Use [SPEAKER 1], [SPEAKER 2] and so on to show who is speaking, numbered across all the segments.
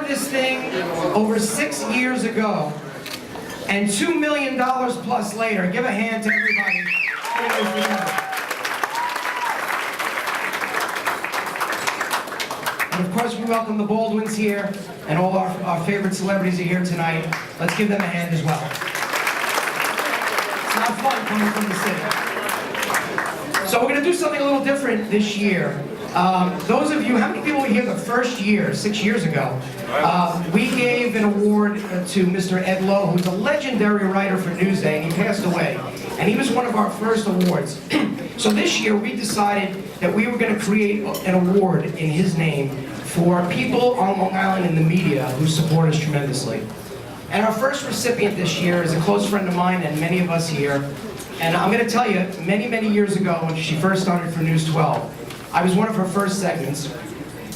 [SPEAKER 1] started this thing over 6 years ago, and $2 million plus later. Give a hand to everybody. And of course, we welcome the Baldwins here, and all our favorite celebrities are here tonight. Let's give them a hand as well. It's not fun coming from the city. So we're going to do something a little different this year. Those of you, how many people were here the first year, 6 years ago? We gave an award to Mr. Ed Lowe, who's a legendary writer for Newsday, and he passed away. And he was one of our first awards. So this year we decided that we were going to create an award in his name for people on Long Island in the media who support us tremendously. And our first recipient this year is a close friend of mine and many of us here. And I'm going to tell you, many, many years ago when she first started for News 12, I was one of her first segments,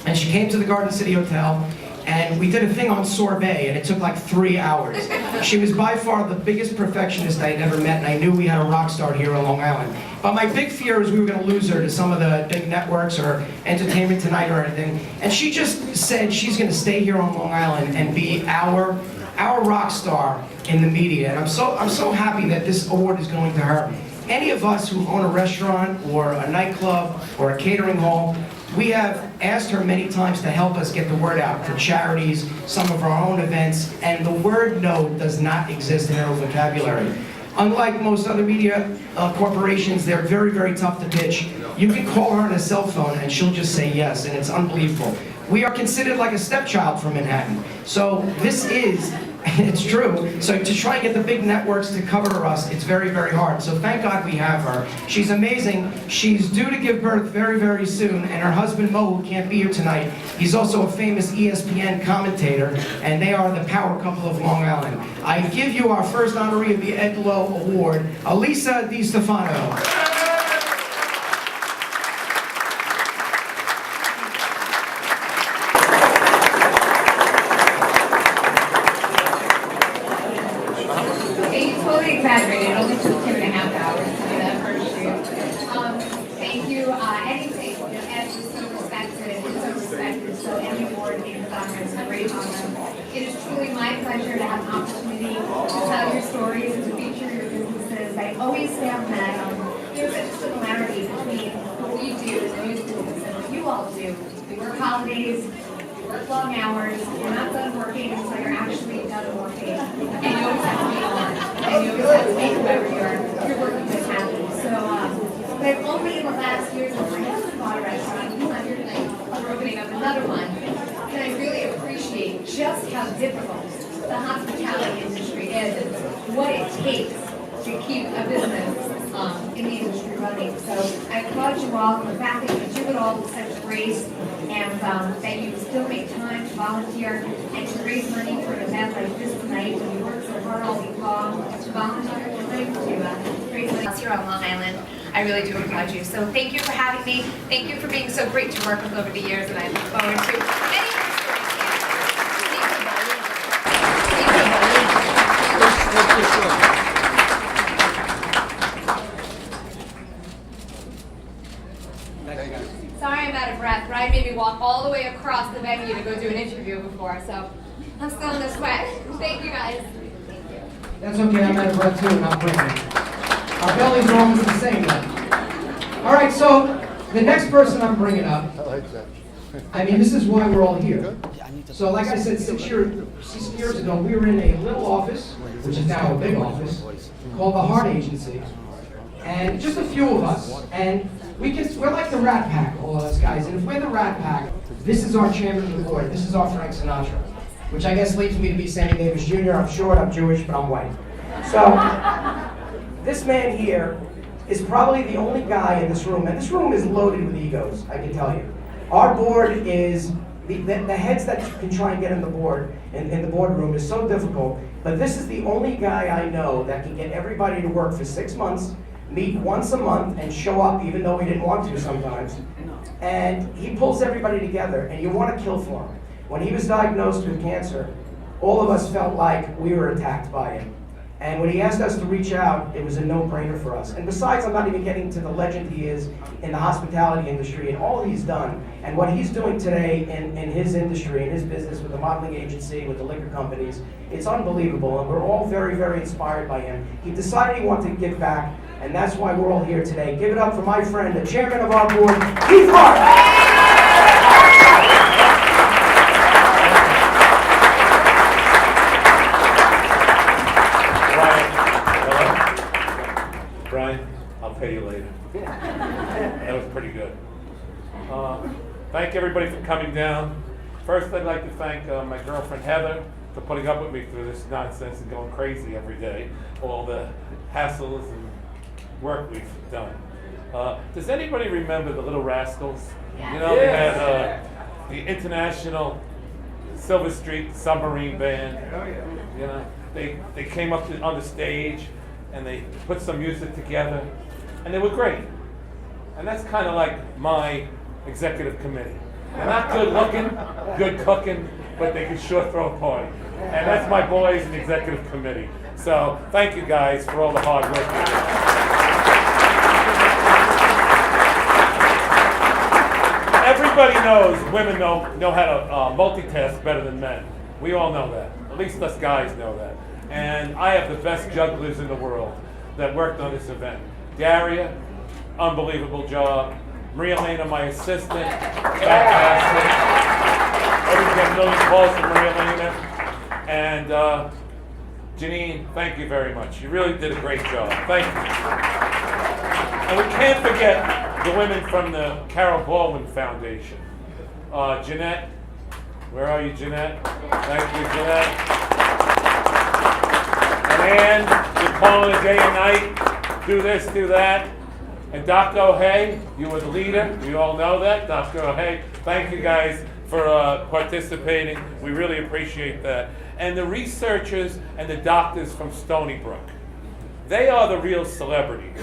[SPEAKER 1] and she came to the Garden City Hotel, and we did a thing on sorbet, and it took like 3 hours. She was by far the biggest perfectionist I'd ever met, and I knew we had a rock star here on Long Island. But my big fear is we were going to lose her to some of the big networks or Entertainment Tonight or anything. And she just said she's going to stay here on Long Island and be our rock star in the media. And I'm so happy that this award is going to her. Any of us who own a restaurant or a nightclub or a catering hall, we have asked her many times to help us get the word out for charities, some of our own events, and the word no does not exist in her vocabulary. Unlike most other media corporations, they're very, very tough to pitch. You can call her on a cell phone and she'll just say yes, and it's unbelievable. We are considered like a stepchild from Manhattan. So this is, it's true, so to try and get the big networks to cover us, it's very, very hard. So thank God we have her. She's amazing. She's due to give birth very, very soon, and her husband Mo, who can't be here tonight, he's also a famous ESPN commentator, and they are the power couple of Long Island. I give you our first honoree of the Ed Lowe Award, Elisa Di Stefano.
[SPEAKER 2] Exaggerated. It only took 2.5 hours to do that first shoot. Thank you. Anything, Ed is so respected, so any award in his honor is a great honor. It is truly my pleasure to have an opportunity to tell your stories and to feature your businesses. I always found that there's such a similarity between what we do as a news business and what you all do. We work holidays, we work long hours, you're not done working until you're actually done working. And you always have to be on. And you always have to make whoever you're working with happy. So, but only in the last year since my husband bought a restaurant, he's not here tonight, we're opening up another one. And I really appreciate just how difficult the hospitality industry is and what it takes to keep a business in the industry running. So I applaud you all for the fact that you do it all with such grace and that you still make time to volunteer and to raise money for an event like this tonight when you work so hard all week long to volunteer tonight to raise money.
[SPEAKER 3] Here on Long Island, I really do applaud you. So thank you for having me. Thank you for being so great to work with over the years, and I look forward to many more stories. Sorry I'm out of breath. Ryan made me walk all the way across the venue to go do an interview before, so I'm still in the sweat. Thank you guys. Thank you.
[SPEAKER 1] That's okay, I'm out of breath too, and I'm breathing. Our bellies are almost the same then. All right, so the next person I'm bringing up, I mean, this is why we're all here. So like I said, 6 years ago, we were in a little office, which is now a big office, called the Heart Agency. And just a few of us. And we're like the Rat Pack, all of us guys. And if we're the Rat Pack, this is our chairman of the board. This is our Frank Sinatra. Which I guess leads me to be Sammy Davis Jr. I'm short, I'm Jewish, but I'm white. So, this man here is probably the only guy in this room, and this room is loaded with egos, I can tell you. Our board is, the heads that can try and get in the board, in the boardroom is so difficult, but this is the only guy I know that can get everybody to work for 6 months, meet once a month, and show up even though we didn't want to sometimes. And he pulls everybody together, and you want to kill for him. When he was diagnosed with cancer, all of us felt like we were attacked by him. And when he asked us to reach out, it was a no-brainer for us. And besides, I'm not even getting to the legend he is in the hospitality industry and all he's done and what he's doing today in his industry, in his business with the modeling agency, with the liquor companies. It's unbelievable, and we're all very, very inspired by him. He decided he wanted to give back, and that's why we're all here today. Give it up for my friend, the chairman of our board, Keith Hart.
[SPEAKER 4] Brian, I'll pay you later. That was pretty good. Thank everybody for coming down. First, I'd like to thank my girlfriend Heather for putting up with me through this nonsense and going crazy every day, all the hassles and work we've done. Does anybody remember the Little Rascals? You know, they had the International Silver Street Submarine Band. You know, they came up on the stage and they put some music together, and they were great. And that's kind of like my executive committee. They're not good looking, good cooking, but they can sure throw a party. And that's my boys in the executive committee. So thank you guys for all the hard work you did. Everybody knows women know how to multitask better than men. We all know that. At least us guys know that. And I have the best jugglers in the world that worked on this event. Daria, unbelievable job. Maria Elena, my assistant, fantastic. Everybody got a million calls from Maria Elena. And Janine, thank you very much. You really did a great job. Thank you. And we can't forget the women from the Carol Baldwin Foundation. Jeanette, where are you, Jeanette? Thank you, Jeanette. And you're calling it day and night, do this, do that. And Dr. O'Hay, you were the leader. We all know that. Dr. O'Hay, thank you guys for participating. We really appreciate that. And the researchers and the doctors from Stony Brook, they are the real celebrities.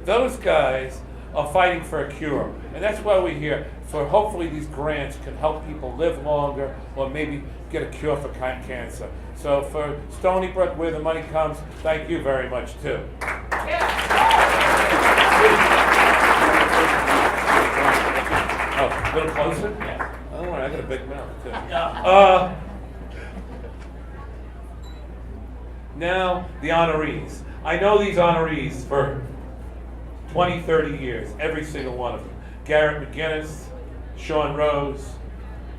[SPEAKER 4] Those guys are fighting for a cure. And that's why we're here. For hopefully these grants can help people live longer or maybe get a cure for cancer. So for Stony Brook, where the money comes, thank you very much too. Oh, a little closer? Yeah. Oh, I got a big mouth too. Now, the honorees. I know these honorees for 20, 30 years, every single one of them. Garrett McGinnis, Sean Rose,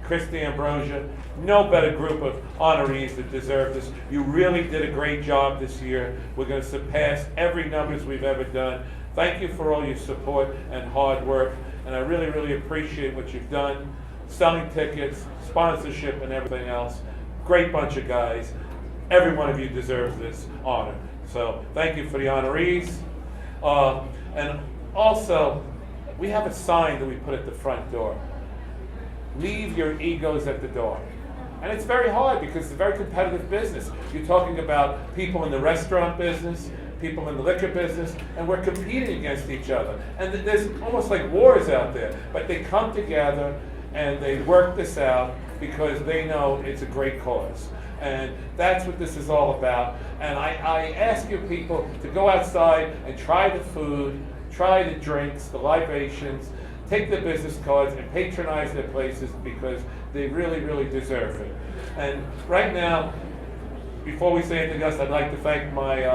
[SPEAKER 4] Christy Ambrosia, no better group of honorees that deserve this. You really did a great job this year. We're going to surpass every numbers we've ever done. Thank you for all your support and hard work, and I really, really appreciate what you've done. Selling tickets, sponsorship, and everything else. Great bunch of guys. Every one of you deserves this honor. So thank you for the honorees. And also, we have a sign that we put at the front door. Leave your egos at the door. And it's very hard because it's a very competitive business. You're talking about people in the restaurant business, people in the liquor business, and we're competing against each other. And there's almost like wars out there, but they come together and they work this out because they know it's a great cause. And that's what this is all about. And I ask you people to go outside and try the food, try the drinks, the libations, take the business cards and patronize their places because they really, really deserve it. And right now, before we say anything else, I'd like to thank my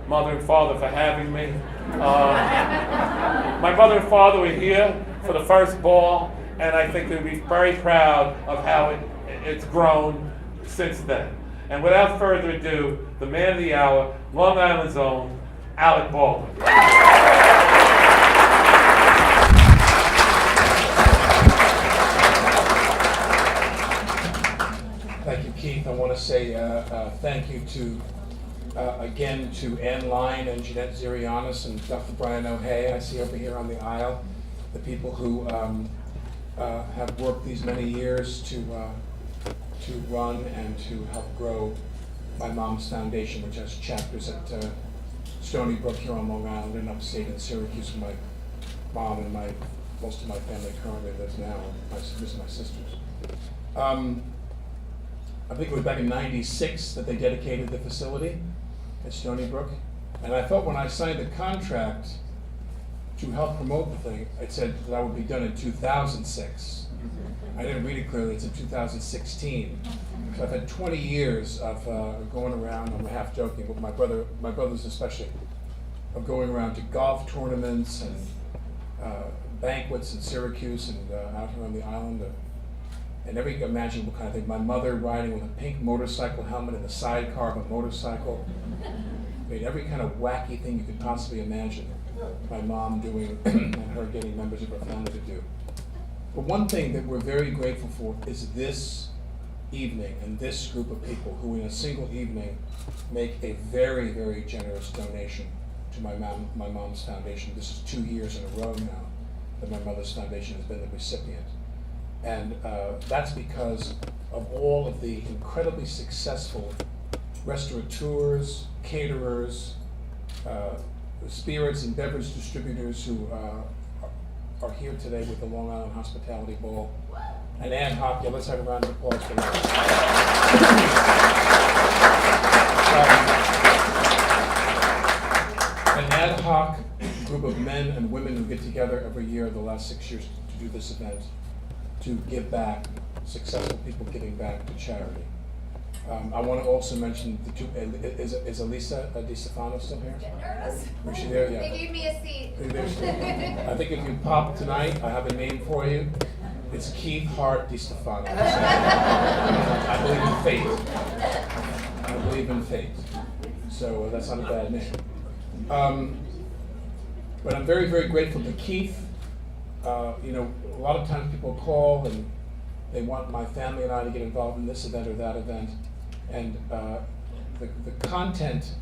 [SPEAKER 4] mother and father for having me. My mother and father were here for the first ball, and I think they'll be very proud of how it's grown since then. And without further ado, the man of the hour, Long Island's own, Alec Baldwin.
[SPEAKER 5] Thank you, Keith. I want to say thank you to, again, to Ann Line and Jeanette Zirianis and Dr. Brian O'Hay. I see over here on the aisle the people who have worked these many years to run and to help grow my mom's foundation, which has chapters at Stony Brook here on Long Island and upstate in Syracuse. My mom and most of my family currently lives now. My sisters. I think it was back in '96 that they dedicated the facility, at Stony Brook. And I thought when I signed the contract to help promote the thing, it said that I would be done in 2006. I didn't read it clearly, it's in 2016. So I've had 20 years of going around, I'm half joking, but my brothers especially, of going around to golf tournaments and banquets in Syracuse and out here on the island, and every imaginable kind of thing. My mother riding with a pink motorcycle helmet in the sidecar of a motorcycle. I mean, every kind of wacky thing you could possibly imagine my mom doing and her getting members of her family to do. But one thing that we're very grateful for is this evening and this group of people who in a single evening make a very, very generous donation to my mom's foundation. This is 2 years in a row now that my mother's foundation has been the recipient. And that's because of all of the incredibly successful restaurateurs, caterers, spirits and beverage distributors who are here today with the Long Island Hospitality Bowl. And ad hoc, yeah, let's have a round of applause for that. An ad hoc group of men and women who get together every year the last 6 years to do this event, to give back, successful people giving back to charity. I want to also mention the two, is Elisa Di Stefano still here?
[SPEAKER 3] Get nervous.
[SPEAKER 5] Is she there? Yeah.
[SPEAKER 3] They gave me a seat.
[SPEAKER 5] I think if you pop tonight, I have a name for you. It's Keith Hart Di Stefano. I believe in fate. I believe in fate. So that's not a bad name. But I'm very, very grateful to Keith. You know, a lot of times people call and they want my family and I to get involved in this event or that event. And the content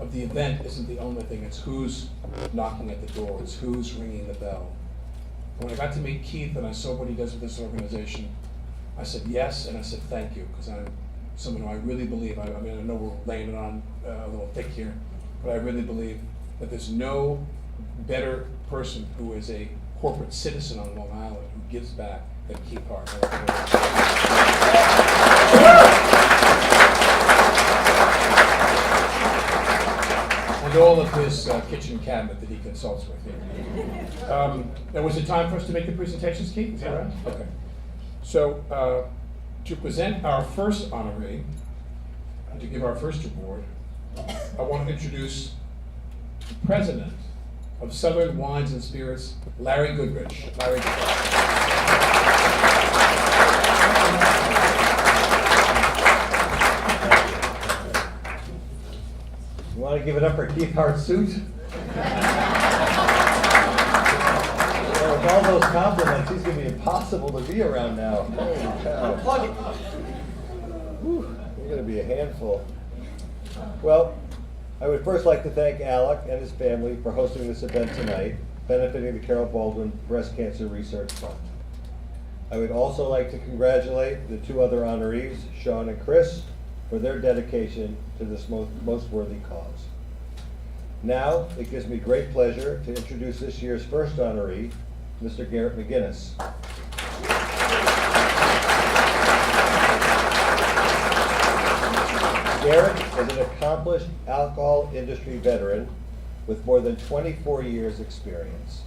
[SPEAKER 5] of the event isn't the only thing. It's who's knocking at the door. It's who's ringing the bell. When I got to meet Keith and I saw what he does with this organization, I said yes, and I said thank you, because I'm someone who I really believe, I mean, I know we're laying it on a little thick here, but I really believe that there's no better person who is a corporate citizen on Long Island who gives back than Keith Hart. And all of his kitchen cabinet that he consults with here. Now, was it time for us to make the presentations, Keith? Is that right? Okay. So, to present our first honoree, and to give our first award, I want to introduce the president of Southern Wines and Spirits, Larry Goodrich. Larry Goodrich.
[SPEAKER 6] You want to give it up for Keith Hart's suit? Well, with all those compliments, he's going to be impossible to be around now. Holy cow. Whew, you're going to be a handful. Well, I would first like to thank Alec and his family for hosting this event tonight, benefiting the Carol Baldwin Breast Cancer Research Fund. I would also like to congratulate the two other honorees, Sean and Chris, for their dedication to this most worthy cause. Now, it gives me great pleasure to introduce this year's first honoree, Mr. Garrett McGinnis. Garrett is an accomplished alcohol industry veteran with more than 24 years experience.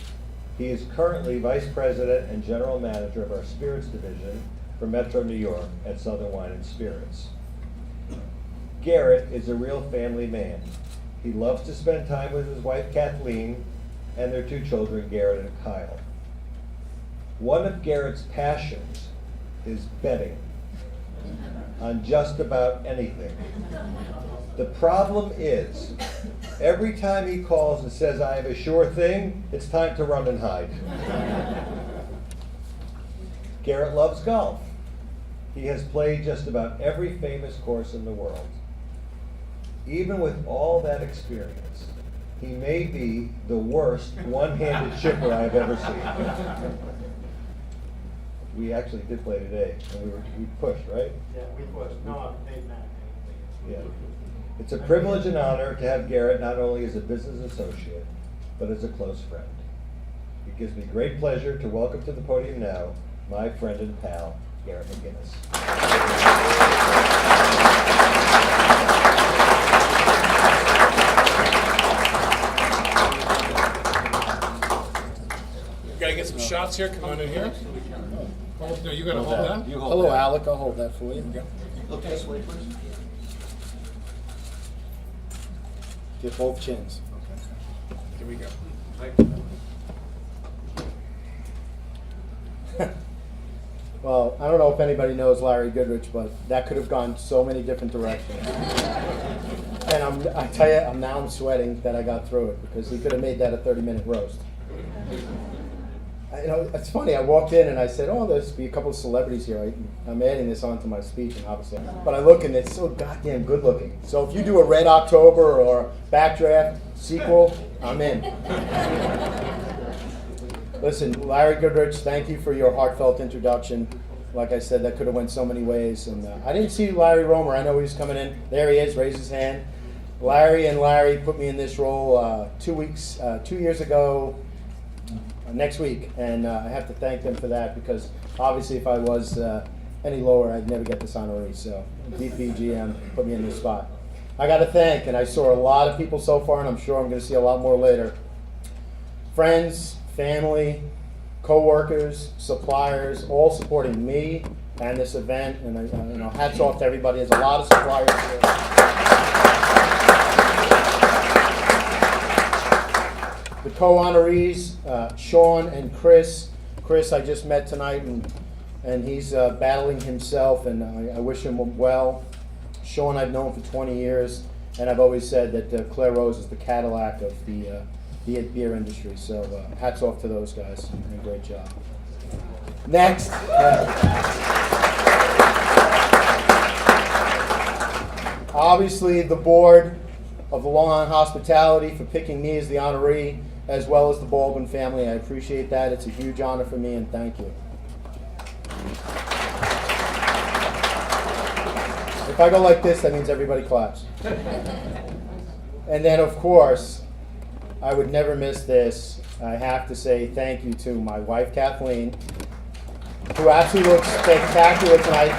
[SPEAKER 6] He is currently Vice President and General Manager of our Spirits Division for Metro New York at Southern Wine and Spirits. Garrett is a real family man. He loves to spend time with his wife Kathleen and their two children, Garrett and Kyle. One of Garrett's passions is betting on just about anything. The problem is, every time he calls and says, I have a sure thing, it's time to run and hide. Garrett loves golf. He has played just about every famous course in the world. Even with all that experience, he may be the worst one-handed chipper I've ever seen. We actually did play today, and we pushed, right?
[SPEAKER 7] Yeah, we pushed. No, I'm paid back.
[SPEAKER 6] Yeah. It's a privilege and honor to have Garrett not only as a business associate, but as a close friend. It gives me great pleasure to welcome to the podium now my friend and pal, Garrett McGinnis.
[SPEAKER 5] spots here. Come on in here. No, you got to hold that.
[SPEAKER 8] Hello, Alec. I'll hold that for you.
[SPEAKER 6] Look this way, please.
[SPEAKER 8] Get both chins.
[SPEAKER 5] Here we go.
[SPEAKER 8] Well, I don't know if anybody knows Larry Goodrich, but that could have gone so many different directions. And I tell you, I'm sweating that I got through it because he could have made that a 30-minute roast. You know, it's funny. I walked in and I said, "Oh, there's be a couple of celebrities here. I'm adding this onto my speech, and obviously." But I look and it's so goddamn good looking. So if you do a Red October or Backdraft sequel, I'm in. Listen, Larry Goodrich, thank you for your heartfelt introduction. Like I said, that could have went so many ways. And I didn't see Larry Romer. I know he was coming in. There he is. Raise his hand. Larry put me in this role 2 years ago. Next week, and I have to thank them for that because obviously if I was any lower, I'd never get this honoree. So DPGM put me in this spot. I got to thank, and I saw a lot of people so far, and I'm sure I'm going to see a lot more later. Friends, family, co-workers, suppliers, all supporting me and this event, and hats off to everybody. There's a lot of suppliers here. The co-honorees, Sean and Chris. Chris I just met tonight, and he's battling himself, and I wish him well. Sean I've known for 20 years, and I've always said that Claire Rose is the Cadillac of the beer industry. So hats off to those guys, and great job. Next. Obviously, the board of the Long Island Hospitality for picking me as the honoree, as well as the Baldwin family. I appreciate that. It's a huge honor for me, and thank you. If I go like this, that means everybody claps. And then, of course, I would never miss this. I have to say thank you to my wife, Kathleen, who actually looks spectacular tonight.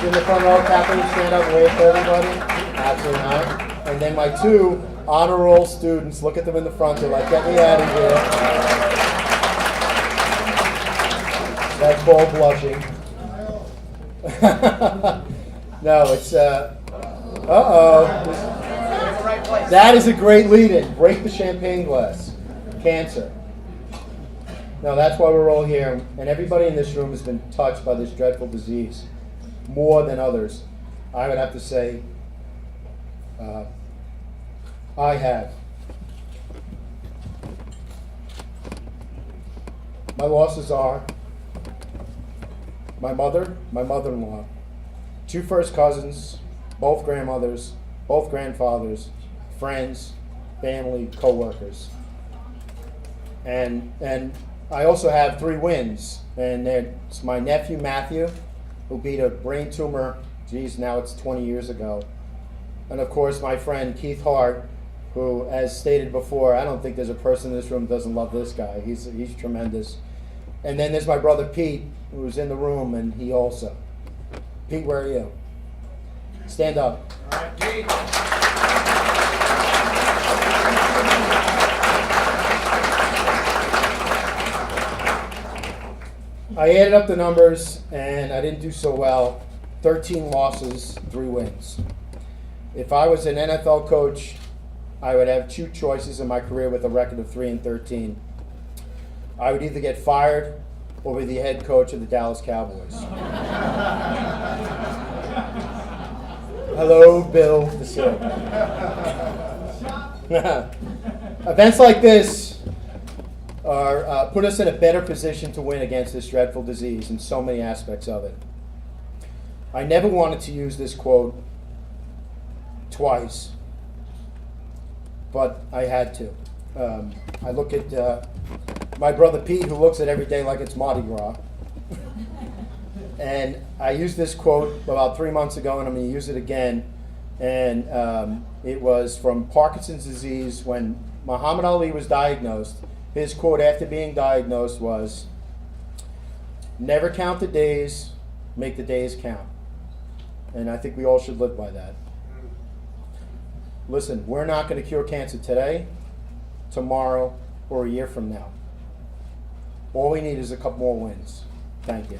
[SPEAKER 8] In the front row, Kathleen, stand up and wave to everybody. Absolutely not. And then my two honor roll students, look at them in the front, they're like, "Get me out of here." That's bold blushing. No, it's, That is a great lead-in. Break the champagne glass. Cancer. No, that's why we're all here. And everybody in this room has been touched by this dreadful disease, more than others. I would have to say, I have. My losses are my mother, my mother-in-law, two first cousins, both grandmothers, both grandfathers, friends, family, co-workers. And I also have 3 wins, and it's my nephew Matthew, who beat a brain tumor, now it's 20 years ago. And of course my friend Keith Hart, who, as stated before, I don't think there's a person in this room who doesn't love this guy. He's tremendous. And then there's my brother Pete, who's in the room, and he also. Pete, where are you? Stand up.
[SPEAKER 7] All right, Pete.
[SPEAKER 8] I added up the numbers, and I didn't do so well. 13 losses, 3 wins. If I was an NFL coach, I would have 2 choices in my career with a record of 3-13. I would either get fired or be the head coach of the Dallas Cowboys. Hello, Bill DeSilva. Events like this put us in a better position to win against this dreadful disease in so many aspects of it. I never wanted to use this quote twice, but I had to. I look at my brother Pete, who looks at every day like it's Mardi Gras. And I used this quote about 3 months ago, and I'm going to use it again. And it was from Parkinson's disease when Muhammad Ali was diagnosed. His quote after being diagnosed was, "Never count the days, make the days count." And I think we all should live by that. Listen, we're not going to cure cancer today, tomorrow, or a year from now. All we need is a couple more wins. Thank you.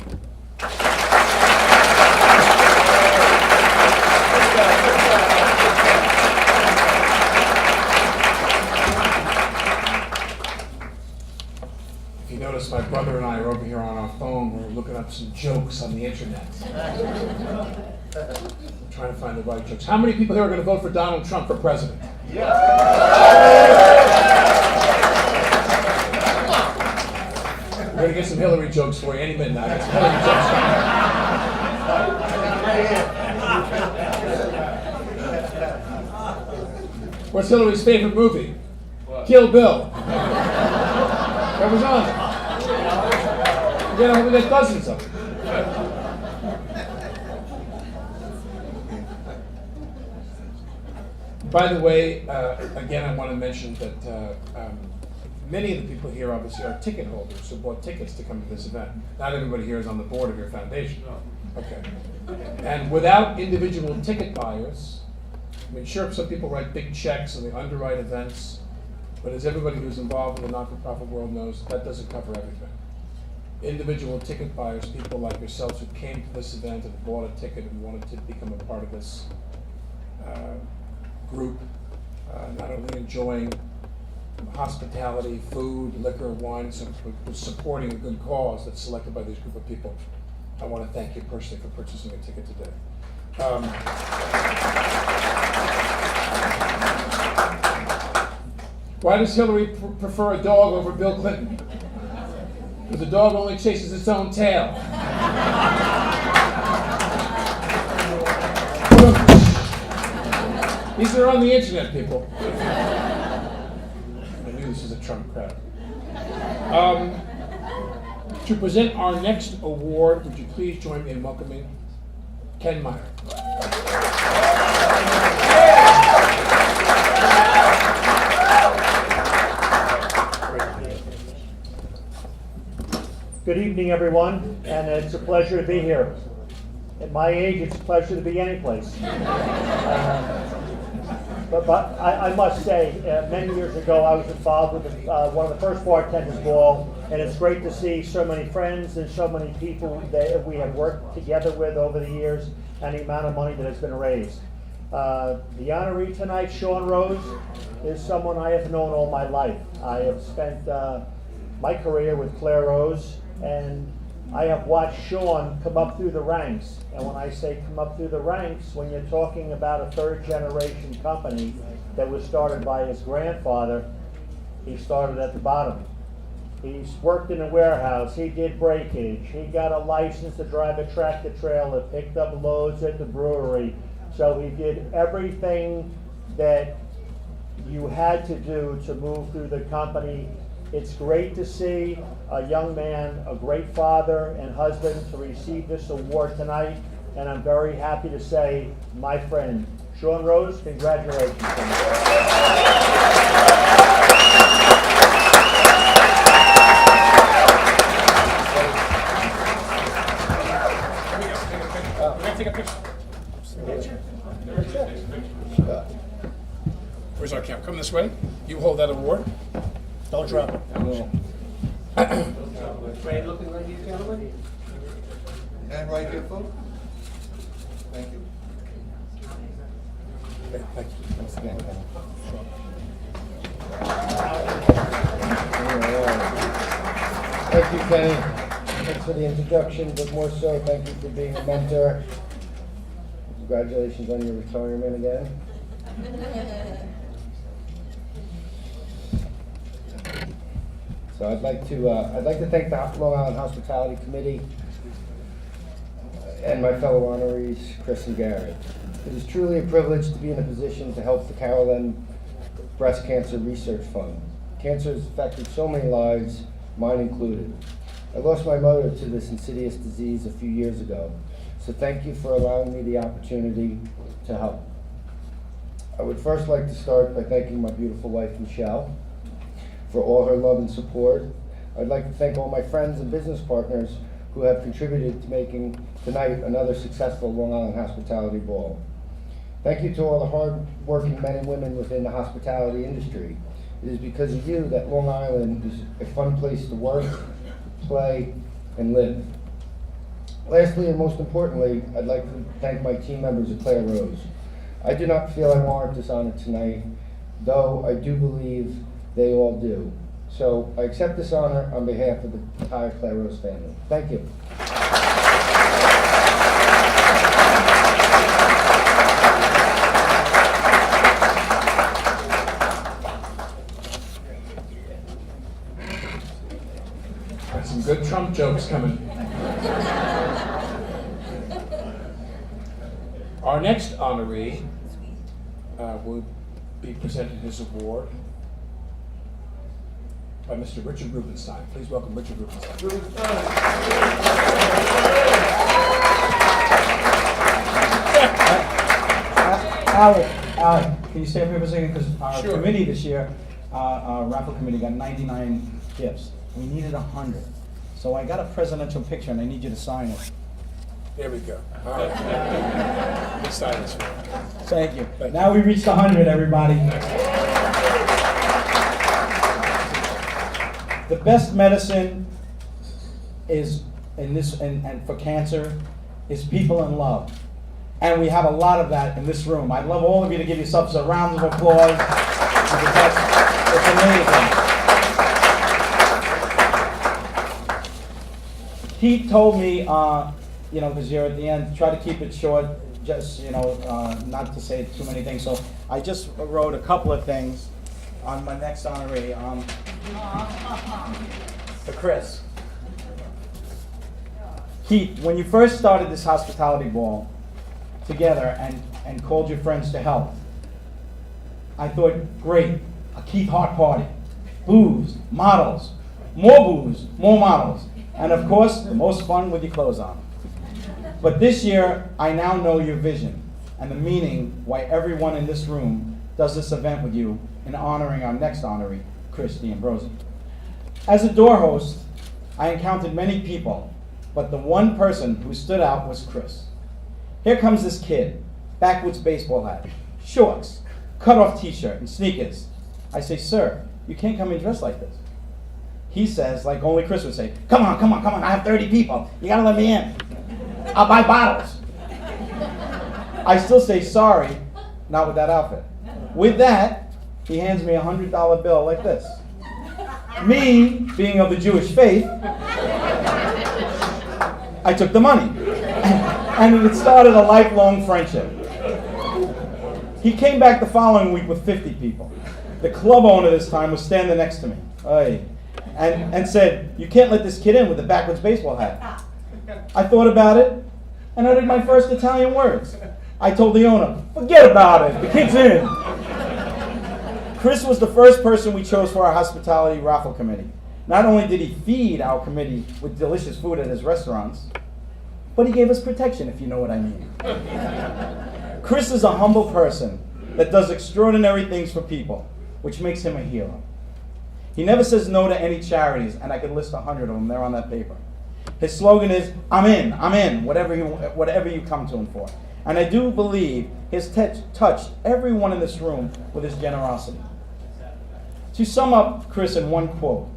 [SPEAKER 5] If you notice, my brother and I are over here on our phone. We're looking up some jokes on the internet. I'm trying to find the right jokes. How many people here are going to vote for Donald Trump for president? We're going to get some Hillary jokes for you any minute now. I got some Hillary jokes. What's Hillary's favorite movie? Kill Bill. That was on. We got dozens of them. By the way, again, I want to mention that many of the people here obviously are ticket holders who bought tickets to come to this event. Not everybody here is on the board of your foundation. Okay. And without individual ticket buyers, I mean, sure, some people write big checks and they underwrite events, but as everybody who's involved in the not-for-profit world knows, that doesn't cover everything. Individual ticket buyers, people like yourselves who came to this event and bought a ticket and wanted to become a part of this group, not only enjoying hospitality, food, liquor, wine, supporting a good cause that's selected by this group of people. I want to thank you personally for purchasing a ticket today. Why does Hillary prefer a dog over Bill Clinton? Because the dog only chases its own tail. These are on the internet, people. I knew this was a Trump crowd. To present our next award, would you please join me in welcoming Ken Meyer.
[SPEAKER 7] Good evening, everyone, and it's a pleasure to be here. At my age, it's a pleasure to be anyplace. But I must say, many years ago, I was involved with one of the first bartenders ball, and it's great to see so many friends and so many people that we have worked together with over the years, and the amount of money that has been raised. The honoree tonight, Sean Rose, is someone I have known all my life. I have spent my career with Claire Rose, and I have watched Sean come up through the ranks. And when I say come up through the ranks, when you're talking about a third-generation company that was started by his grandfather, he started at the bottom. He's worked in a warehouse, he did breakage, he got a license to drive a tractor trailer, picked up loads at the brewery. So he did everything that you had to do to move through the company. It's great to see a young man, a great father and husband, to receive this award tonight, and I'm very happy to say, my friend, Sean Rose, congratulations.
[SPEAKER 5] Where's our camera? Come this way. You hold that award.
[SPEAKER 7] Don't drop it.
[SPEAKER 9] Great looking ladies and gentlemen. And right here, folks. Thank you.
[SPEAKER 5] Okay, thank you. Once again.
[SPEAKER 8] Thank you, Kenny. Thanks for the introduction, but more so, thank you for being a mentor. Congratulations on your retirement again. So I'd like to thank the Long Island Hospitality Committee and my fellow honorees, Chris and Gary. It is truly a privilege to be in a position to help the Carol M. Breast Cancer Research Fund. Cancer has affected so many lives, mine included. I lost my mother to this insidious disease a few years ago, so thank you for allowing me the opportunity to help. I would first like to start by thanking my beautiful wife, Michelle, for all her love and support. I'd like to thank all my friends and business partners who have contributed to making tonight another successful Long Island Hospitality Ball. Thank you to all the hard-working men and women within the hospitality industry. It is because of you that Long Island is a fun place to work,
[SPEAKER 10] play, and live. Lastly, and most importantly, I'd like to thank my team members at Clare Rose. I do not feel I warrant this honor tonight, though I do believe they all do. So I accept this honor on behalf of the entire Clare Rose family. Thank you.
[SPEAKER 5] Got some good Trump jokes coming. Our next honoree will be presented his award by Mr. Richard Rubenstein. Please welcome Richard Rubenstein.
[SPEAKER 11] Alec, can you stay up here for a second? Because our
[SPEAKER 5] Sure.
[SPEAKER 11] committee this year, our raffle committee got 99 gifts. We needed 100. So I got a presidential picture and I need you to sign it.
[SPEAKER 5] There we go. All right. Good silence.
[SPEAKER 11] Thank you.
[SPEAKER 5] Thank
[SPEAKER 11] Now we reached 100, everybody. The best medicine is in this, and for cancer, is people in love. And we have a lot of that in this room. I'd love all of you to give yourselves a round of applause. Because it's amazing. He told me, because you're at the end, try to keep it short, just, not to say too many things. So I just wrote a couple of things on my next honoree. For Chris. Keith, when you first started this hospitality ball together and called your friends to help, I thought, great, a Keith Hart party. Booze, models, more booze, more models. And of course, the most fun with your clothes on. But this year, I now know your vision and the meaning why everyone in this room does this event with you in honoring our next honoree, Chris D'Ambrosi. As a door host, I encountered many people, but the one person who stood out was Chris. Here comes this kid, backwoods baseball hat, shorts, cut-off t-shirt, and sneakers. I say, sir, you can't come in dressed like this. He says, like only Chris would say, come on, I have 30 people. You gotta let me in. I'll buy bottles. I still say, sorry, not with that outfit. With that, he hands me a $100 bill like this. Me, being of the Jewish faith, I took the money. And it started a lifelong friendship. He came back the following week with 50 people. The club owner this time was standing next to me. And said, you can't let this kid in with the backwoods baseball hat. I thought about it, and uttered my first Italian words. I told the owner, forget about it, the kid's in. Chris was the first person we chose for our hospitality raffle committee. Not only did he feed our committee with delicious food at his restaurants, but he gave us protection, if you know what I mean. Chris is a humble person that does extraordinary things for people, which makes him a hero. He never says no to any charities, and I could list 100 of them. They're on that paper. His slogan is, I'm in, whatever you come to him for. And I do believe his touched everyone in this room with his generosity. To sum up Chris in one quote,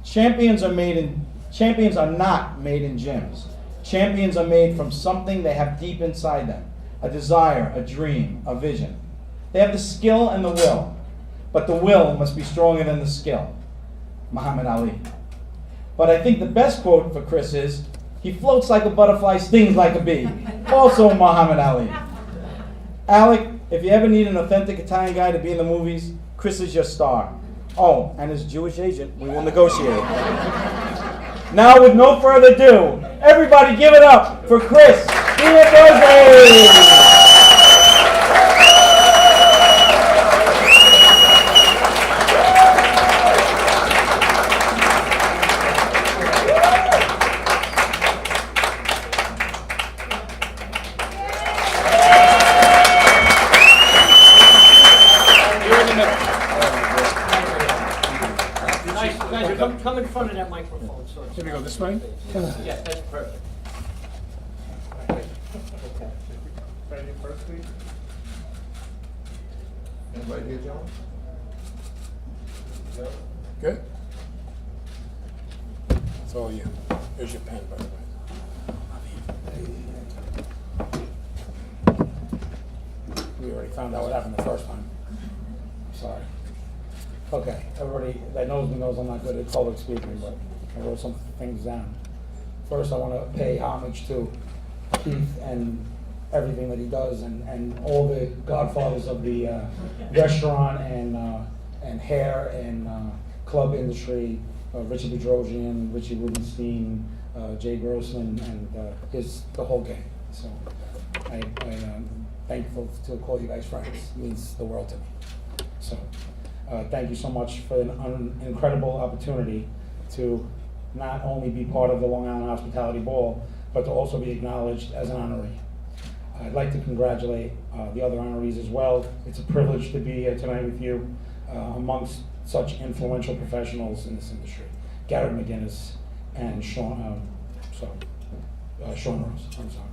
[SPEAKER 11] champions are not made in gyms. Champions are made from something they have deep inside them, a desire, a dream, a vision. They have the skill and the will, but the will must be stronger than the skill. Muhammad Ali. But I think the best quote for Chris is, he floats like a butterfly, stings like a bee. Also Muhammad Ali. Alec, if you ever need an authentic Italian guy to be in the movies, Chris is your star. Oh, and as Jewish agent, we will negotiate. Now, with no further ado, everybody give it up for Chris D'Ambrosi!
[SPEAKER 7] Come in front of that microphone. So
[SPEAKER 5] Should we go this way?
[SPEAKER 7] yeah, that's perfect.
[SPEAKER 9] Right here first, please. And right here, John.
[SPEAKER 5] Good? So all you. Here's your pen, by the way. We already found out what happened the first time. Sorry. Okay, everybody that knows me knows I'm not good at public speaking, but I wrote some things down. First, I want to pay homage to Keith and everything that he does, and all the godfathers of the restaurant and hair and club industry, Richard Bedrosian, Richie Rubenstein, Jay Grossman, and the whole gang. So I'm thankful to call you guys friends. It means the world to me. So thank you so much for an incredible opportunity to not only be part of the Long Island Hospitality Ball, but to also be acknowledged as an honoree. I'd like to congratulate the other honorees as well. It's a privilege to be here tonight with you amongst such influential professionals in this industry. Garrett McGinnis and Sean Rose, I'm sorry.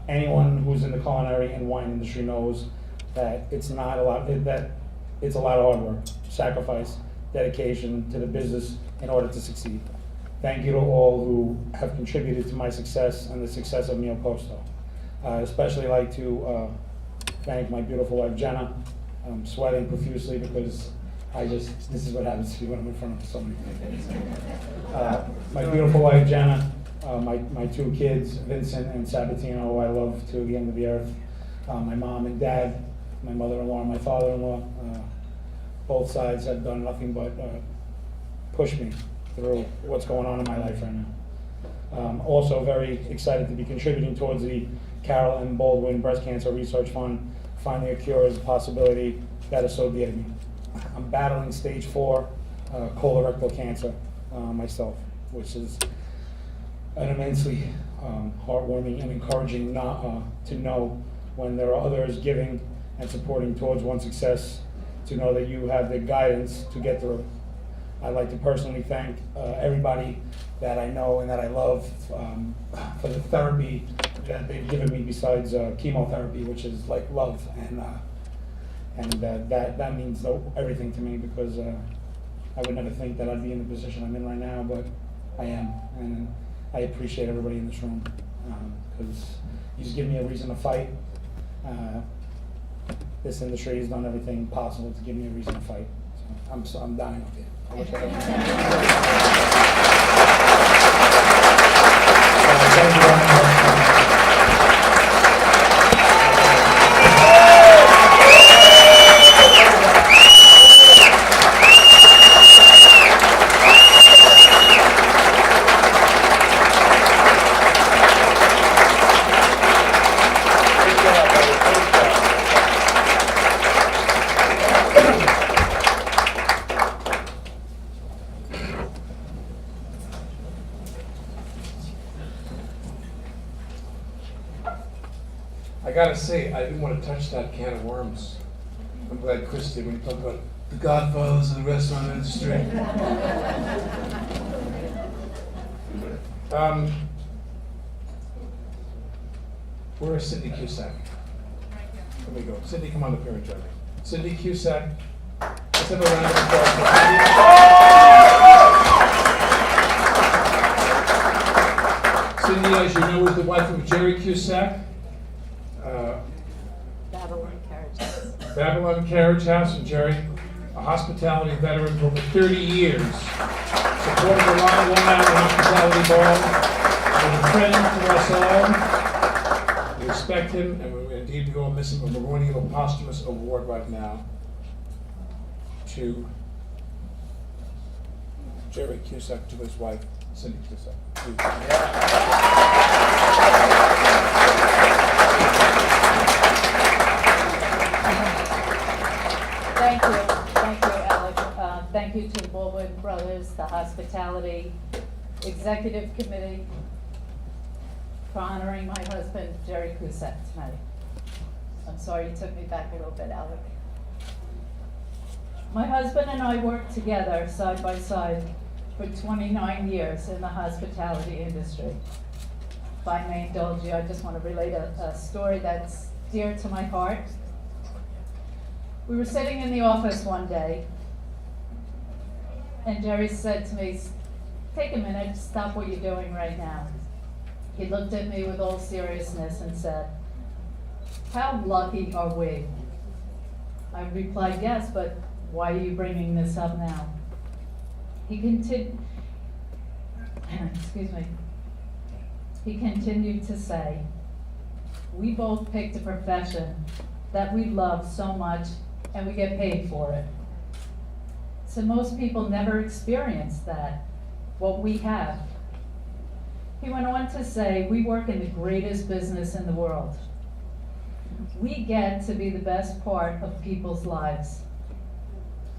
[SPEAKER 5] Anyone who's in the culinary and wine industry knows that it's a lot of hard work, sacrifice, dedication to the business in order to succeed. Thank you to all who have contributed to my success and the success of Mio Posto. I especially like to thank my beautiful wife, Jenna. I'm sweating profusely because this is what happens to me when I'm in front of so many people. My beautiful wife, Jenna, my two kids, Vincent and Sabatino, who I love to the end of the earth. My mom and dad, my mother-in-law and my father-in-law. Both sides have done nothing but push me through what's going on in my life right now. Also very excited to be contributing towards the Carol M. Baldwin Breast Cancer Research Fund. Finding a cure is a possibility that is so dear to me. I'm battling stage 4 colorectal cancer myself, which is an immensely heartwarming and encouraging to know when there are others giving and supporting towards one's success, to know that you have the guidance to get through. I'd like to personally thank everybody that I know and that I love for the therapy that they've given me besides chemotherapy, which is like love, and that means everything to me, because I would never think that I'd be in the position I'm in right now, but I am, and I appreciate everybody in this room, because you just give me a reason to fight. This industry has done everything possible to give me a reason to fight. So I'm dying up here. I wish I had thank you very much. I gotta say, I didn't want to touch that can of worms. I'm glad Chris did when he talked about the godfathers of the restaurant industry. Where is Cindy Cusack? There we go. Cindy, come on up here and join me. Cindy Cusack. Let's have a round of applause for Cindy. Cindy, as you know, is the wife of Jerry Cusack. Babylon Carriage House, and Jerry, a hospitality veteran for over 30 years, supported the Long Island Hospitality Ball, and a friend to us all. We respect him, and indeed we all miss him, and we're going to give a posthumous award right now to Jerry Cusack, to his wife, Cindy Cusack.
[SPEAKER 12] Thank you, Alec. Thank you to the Baldwin Brothers, the Hospitality Executive Committee, for honoring my husband, Jerry Cusack, tonight. I'm sorry you took me back a little bit, Alec. My husband and I worked together side by side for 29 years in the hospitality industry. If I may indulge you, I just want to relate a story that's dear to my heart. We were sitting in the office one day, and Jerry said to me, take a minute, stop what you're doing right now. He looked at me with all seriousness and said, how lucky are we? I replied, yes, but why are you bringing this up now? He continued, excuse me. He continued to say, we both picked a profession that we love so much and we get paid for it. So most people never experience that, what we have. He went on to say, we work in the greatest business in the world. We get to be the best part of people's lives.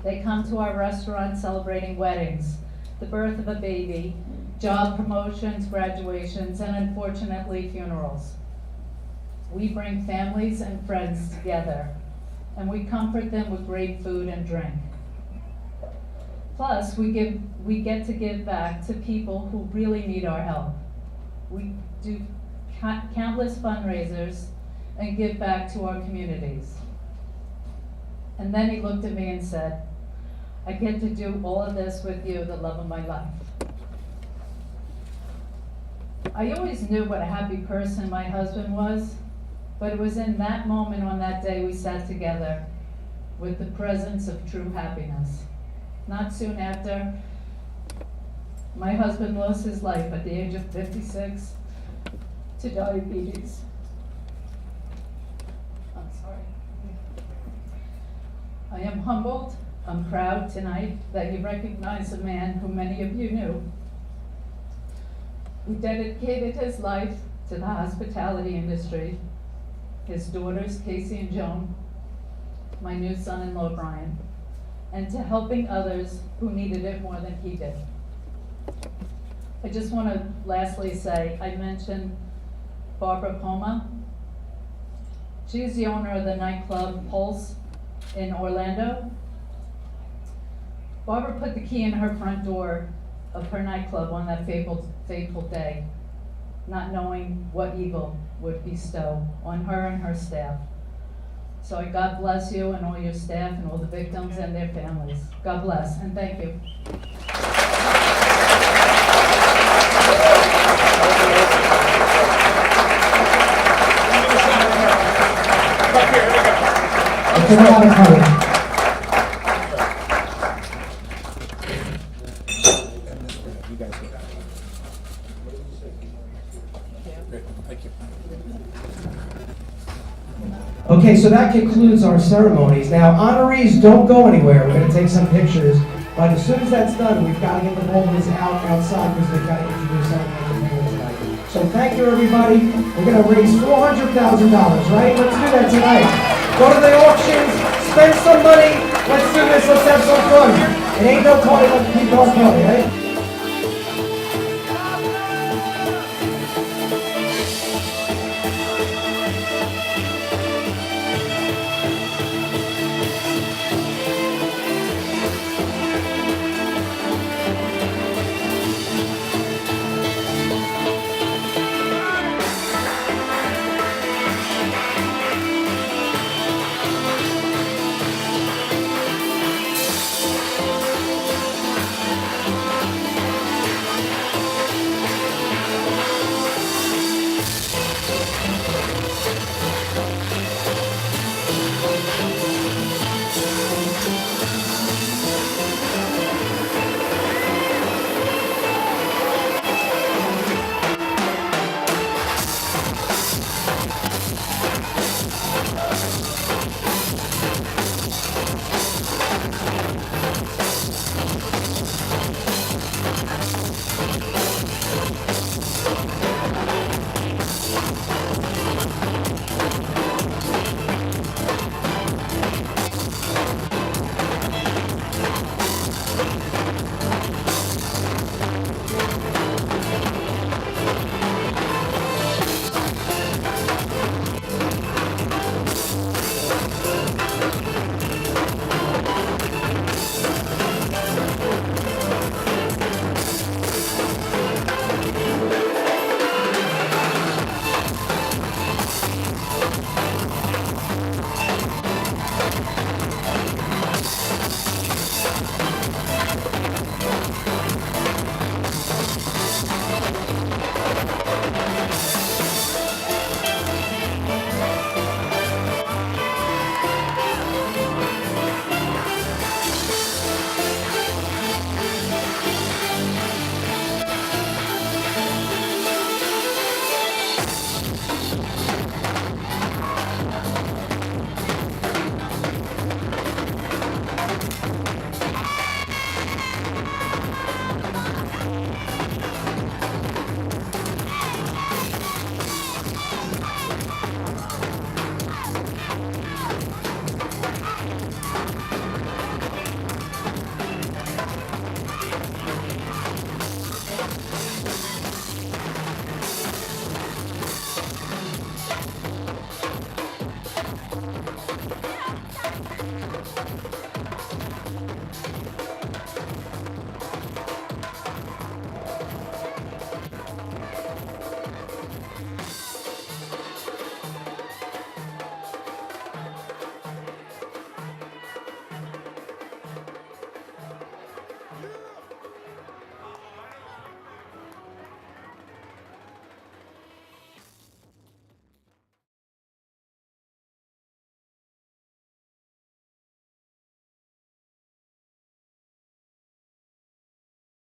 [SPEAKER 12] They come to our restaurant celebrating weddings, the birth of a baby, job promotions, graduations, and unfortunately, funerals. We bring families and friends together, and we comfort them with great food and drink. Plus, we get to give back to people who really need our help. We do countless fundraisers and give back to our communities. And then he looked at me and said, I get to do all of this with you, the love of my life. I always knew what a happy person my husband was, but it was in that moment on that day we sat together with the presence of true happiness. Not soon after, my husband lost his life at the age of 56 to diabetes. I'm sorry. I am humbled, I'm proud tonight that you recognize a man who many of you knew, who dedicated his life to the hospitality industry, his daughters, Casey and Joan, my new son-in-law, Brian, and to helping others who needed it more than he did. I just want to lastly say, I mentioned Barbara Poma. She's the owner of the nightclub Pulse in Orlando. Barbara put the key in her front door of her nightclub on that fateful day, not knowing what evil would bestow on her and her staff. So God bless you and all your staff and all the victims and their families. God bless, and thank you.
[SPEAKER 1] Okay, so that concludes our ceremonies. Now, honorees, don't go anywhere. We're going to take some pictures. But as soon as that's done, we've got to get the Baldwins outside because they've got to introduce everyone tonight. So thank you, everybody. We're going to raise $400,000, right? Let's do that tonight. Go to the auctions, spend some money. Let's do this. Let's have some fun. It ain't no party like the people party, right?
[SPEAKER 3] Thank you.